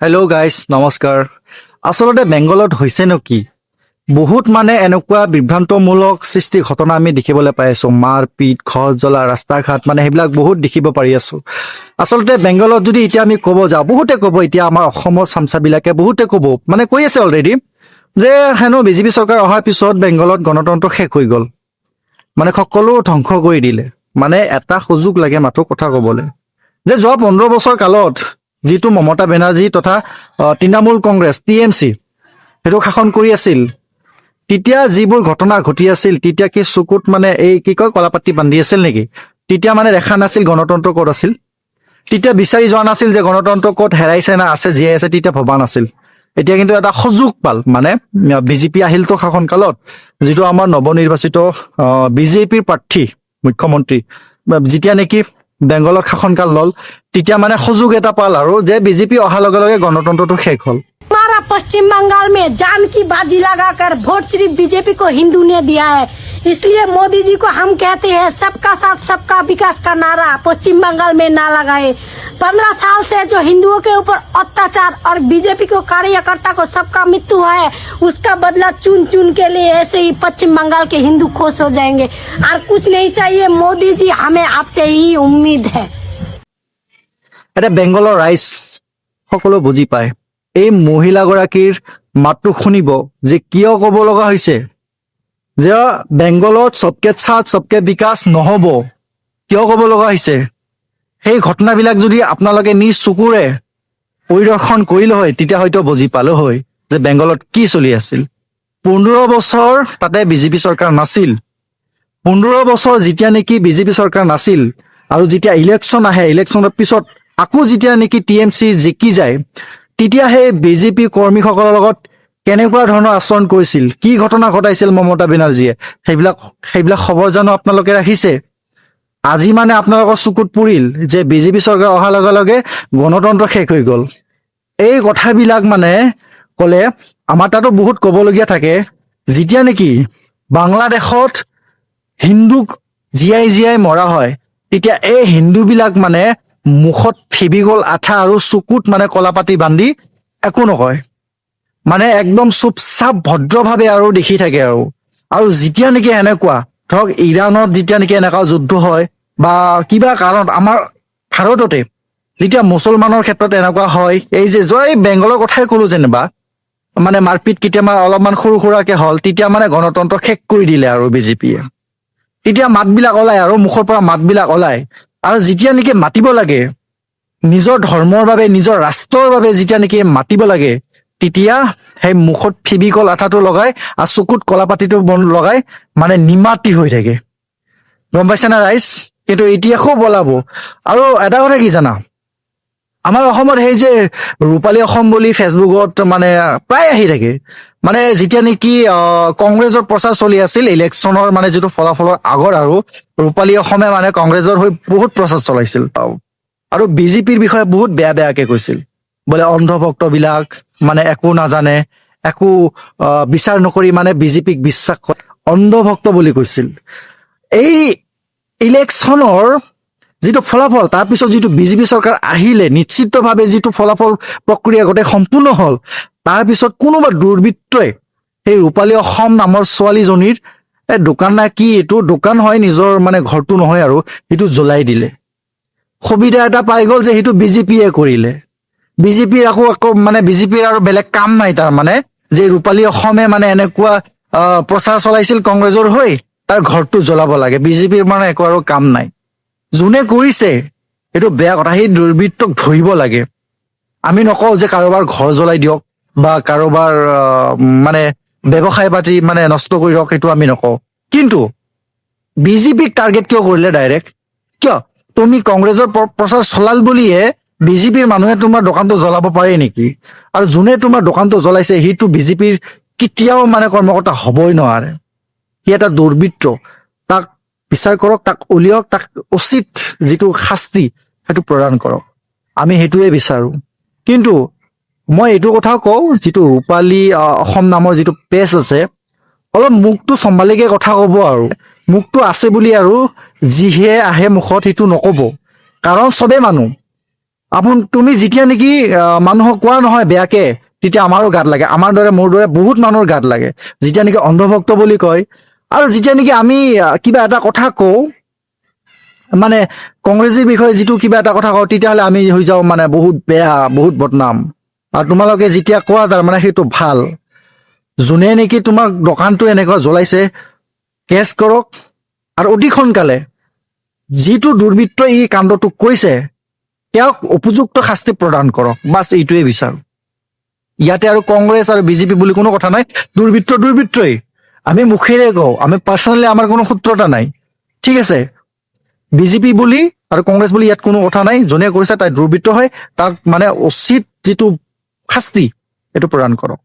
Hello' guys নমস্কাৰ। আচলতে বেংগলত হৈছে নো কি বহুত মানে এনেকুৱা বিভ্ৰান্তমূলক সৃষ্টি ঘটনা আমি দেখিবলৈ পাই আছো। মাৰপিট, ঘৰ জ্বলা, ৰাস্তা ঘাট মানে সেইবিলাক বহুত দেখিব পাৰি আছো। আচলতে বেংগলত যদি এতিয়া আমি ক'ব যাওঁ, বহুতে ক'ব, এতিয়া আমাৰ অসমৰ চামচাবিলাকে বহুতে ক'ব মানে কৈ আছে অলৰেডি যে হেনো বিজেপি চৰকাৰ অহাৰ পিছত বেংগলত গণতন্ত্ৰ শেষ হৈ গ'ল, মানে সকলো ধ্বংস কৰি দিলে। মানে এটা সুযোগ লাগে মাথো কথা ক'বলৈ যে যোৱা 15 বছৰ কালত যিটো মমতা বেনাৰ্জী তথা তৃণমূল কংগ্ৰেছ TMC সেইটো শাসন কৰি আছিল, তেতিয়া যিবোৰ ঘটনা ঘটি আছিল, তেতিয়া কি চকুত মানে এই কি কয় কলাপাতি বান্ধি আছিল নেকি? তেতিয়া মানে দেখা নাছিল গণতন্ত্ৰ ক'ত আছিল? তেতিয়া বিচাৰি যোৱা নাছিল যে গণতন্ত্ৰ ক'ত হেৰাইছে না আছে জীয়াই আছে? তেতিয়া ভবা নাছিল। এতিয়া কিন্তু এটা সুযোগ পাল, মানে বিজেপি আহিলতো শাসন কালত, যিটো আমাৰ নৱনিৰ্বাচিত বিজেপিৰ প্ৰাৰ্থী মুখ্যমন্ত্ৰী যেতিয়া নেকি বেংগলত শাসনকাল লল, তেতিয়া মানে সুযোগ এটা পাল আৰু যে বিজেপি অহাৰ লগে লগে গণতন্ত্ৰটো শেষ হ'ল। हमारा पश्चिम बंगाल में जान की बाजी लगाकर वोट सिर्फ बीजेपी को हिंदू ने दिया है, इसलिए मोदी जी को हम कहते हैं सबका साथ सबका विकास का नारा पश्चिम बंगाल में ना लगाए। 15 साल से जो हिंदुओं के ऊपर अत्याचार और बीजेपी को कार्यकर्ता को सबका मृत्यु हुआ है, उसका बदला चुन चुन के लिए ऐसे ही पश्चिम बंगाल के हिंदू खुश हो जाएंगे। और कुछ नहीं चाहिए मोदी जी, हमें आपसे ही उम्मीद है। এটা বেংগলৰ ৰাইজ সকলো বুজি পায়। এই মহিলাগৰাকীৰ মাতটো শুনিব যে কিয় ক'ব লগা হৈছে যে বেংগলত সবকে সাথ সবকে বিকাশ নহ'ব, কিয় ক'ব লগা হৈছে। সেই ঘটনাবিলাক যদি আপোনালোকে নিজ চকুৰে পৰিদৰ্শন কৰিলে হয়, তেতিয়া হয়তো বুজি পালো হয় যে বেংগলত কি চলি আছিল। 15 বছৰ তাতে বিজেপি চৰকাৰ নাছিল। 15 বছৰ যেতিয়া নেকি বিজেপি চৰকাৰ নাছিল আৰু যেতিয়া ইলেকশ্যন আহে, ইলেকশ্যনৰ পিছত আকৌ যেতিয়া নেকি TMC জিকি যায়, তেতিয়া সেই বিজেপি কৰ্মীসকলৰ লগত কেনেকুৱা ধৰণৰ আচৰণ কৰিছিল, কি ঘটনা ঘটাইছিল মমতা বেনাৰ্জীয়ে, সেইবিলাক খবৰ জানো আপোনালোকে ৰাখিছে? আজি মানে আপোনালোকৰ চকুত পৰিল যে বিজেপি চৰকাৰ অহাৰ লগে লগে গণতন্ত্ৰ শেষ হৈ গ'ল। এই কথাবিলাক মানে ক'লে আমাৰ তাতো বহুত ক'বলগীয়া থাকে। যেতিয়া নেকি বাংলাদেশত হিন্দুক জীয়াই জীয়াই মৰা হয়, তেতিয়া এই হিন্দুবিলাক মানে মুখত ফেভিকল আঠা আৰু চকুত মানে কলাপাতি বান্ধি একো নকয়, মানে একদম চুপচাপ ভদ্ৰভাৱে আৰু দেখি থাকে। আৰু যেতিয়া নেকি এনেকুৱা ধৰক ইৰাণত যেতিয়া নেকি এনেকুৱা যুদ্ধ হয় বা কিবা কাৰণত আমাৰ ভাৰততে যেতিয়া মুছলমানৰ ক্ষেত্ৰত এনেকুৱা হয়, এই যে জয় বেংগলৰ কথাই ক'লো, যেনিবা মানে মাৰপিট কেতিয়াবা অলপমান সৰু সুৰাকে হ'ল, তেতিয়া মানে গণতন্ত্ৰ শেষ কৰি দিলে আৰু বিজেপিয়ে। তেতিয়া মাতবিলাক ওলায় আৰু মুখৰ পৰা মাতবিলাক ওলায়। আৰু যেতিয়া নেকি মাতিব লাগে নিজৰ ধৰ্মৰ বাবে, নিজৰ ৰাষ্ট্ৰৰ বাবে যেতিয়া নেকি মাতিব লাগে, তেতিয়া সেই মুখত ফেভিকল আঠাটো লগাই আৰু চকুত কলাপাতিটো লগাই মানে নিমাতি হৈ থাকে। গম পাইছে না ৰাইজ? কিন্তু এতিয়া খুব ওলাব। আৰু এটা কথা কি জানা, আমাৰ অসমত সেই যে ৰূপালী অসম বুলি ফেচবুকত মানে প্ৰায় আহি থাকে, মানে যেতিয়া নেকি কংগ্ৰেছৰ প্ৰচাৰ চলি আছিল ইলেকশ্যনৰ মানে যিটো ফলাফলৰ আগত, আৰু ৰূপালী অসমে মানে কংগ্ৰেছৰ হৈ বহুত প্ৰচাৰ চলাইছিল আৰু বিজেপিৰ বিষয়ে বহুত বেয়া বেয়াকে কৈছিল, বোলে অন্ধভক্তবিলাক মানে একো নাজানে, একো বিচাৰ নকৰি মানে বিজেপিক বিশ্বাস কৰে, অন্ধভক্ত বুলি কৈছিল। এই ইলেকশ্যনৰ যিটো ফলাফল, তাৰপিছত যিটো বিজেপি চৰকাৰ আহিলে, নিশ্চিতভাৱে যিটো ফলাফল প্ৰক্ৰিয়া গোটেই সম্পূৰ্ণ হ'ল, তাৰপিছত কোনোবা দুৰ্বৃত্তই সেই ৰূপালী অসম নামৰ ছোৱালীজনীৰ দোকান না কি, এইটো দোকান হয়, নিজৰ মানে ঘৰটো নহয়, আৰু সেইটো জ্বলাই দিলে। সুবিধা এটা পাই গ'ল যে সেইটো বিজেপিয়ে কৰিলে। বিজেপিৰ আকৌ মানে বিজেপিৰ আৰু বেলেগ কাম নাই, তাৰ মানে যে ৰূপালী অসমে মানে এনেকুৱা প্ৰচাৰ চলাইছিল কংগ্ৰেছৰ হৈ, তাৰ ঘৰটো জ্বলাব লাগে। বিজেপিৰ মানে একো আৰু কাম নাই। যোনে কৰিছে এইটো বেয়া কথা, সেই দুৰ্বৃত্তক ধৰিব লাগে। আমি নকওঁ যে কাৰোবাৰ ঘৰ জ্বলাই দিয়ক বা কাৰোবাৰ মানে ব্যৱসায় পাতি মানে নষ্ট কৰি দিয়ক, সেইটো আমি নকওঁ। কিন্তু বিজেপিক টাৰ্গেট কিয় কৰিলে ডাইৰেক্ট? কিয় তুমি কংগ্ৰেছৰ প্ৰচাৰ চলাল বুলিয়ে বিজেপিৰ মানুহে তোমাৰ দোকানটো জ্বলাব পাৰে নেকি? আৰু যোনে তোমাৰ দোকানটো জ্বলাইছে সেইটো বিজেপিৰ কেতিয়াও মানে কৰ্মকৰ্তা হ'বই নোৱাৰে। সি এটা দুৰ্বৃত্ত, তাক বিচাৰ কৰক, তাক উলিয়াওক, তাক উচিত যিটো শাস্তি সেইটো প্ৰদান কৰক। আমি সেইটোৱে বিচাৰো। কিন্তু মই এইটো কথাও কওঁ, যিটো ৰূপালী অসম নামৰ যিটো পেজ আছে, অলপ মুখটো চম্ভালিকে কথা ক'ব, আৰু মুখটো আছে বুলি আৰু যিহে আহে মুখত সেইটো নক'ব। কাৰণ চবেই মানুহ, তুমি যেতিয়া নেকি মানুহক কোৱা নহয় বেয়াকে, তেতিয়া আমাৰো গাত লাগে, আমাৰ দৰে মোৰ দৰে বহুত মানুহৰ গাত লাগে। যেতিয়া নেকি অন্ধভক্ত বুলি কয়, আৰু যেতিয়া নেকি আমি কিবা এটা কথা কওঁ, মানে কংগ্ৰেছীৰ বিষয়ে যিটো কিবা এটা কথা কওঁ, তেতিয়াহ'লে আমি হৈ যাওঁ মানে বহুত বেয়া, বহুত বদনাম। আৰু তোমালোকে যেতিয়া কোৱা তাৰমানে সেইটো ভাল। যোনে নেকি তোমাক দোকানটো এনেকুৱা জ্বলাইছে, কেছ কৰক, আৰু অতি সোনকালে যিটো দুৰ্বৃত্তই এই কাণ্ডটো কৈছে তেওঁক উপযুক্ত শাস্তি প্ৰদান কৰক, বাছ এইটোৱে বিচাৰো। ইয়াতে আৰু কংগ্ৰেছ আৰু বিজেপি বুলি কোনো কথা নাই, দুৰ্বৃত্তই। আমি মুখেৰে কওঁ, আমি পাৰ্চনেলি আমাৰ কোনো সূত্ৰতা নাই, ঠিক আছে। বিজেপি বুলি আৰু কংগ্ৰেছ বুলি ইয়াত কোনো কথা নাই, যোনে কৰিছে তাই দুৰ্বৃত্ত হয়, তাক মানে উচিত যিটো শাস্তি এইটো প্ৰদান কৰক।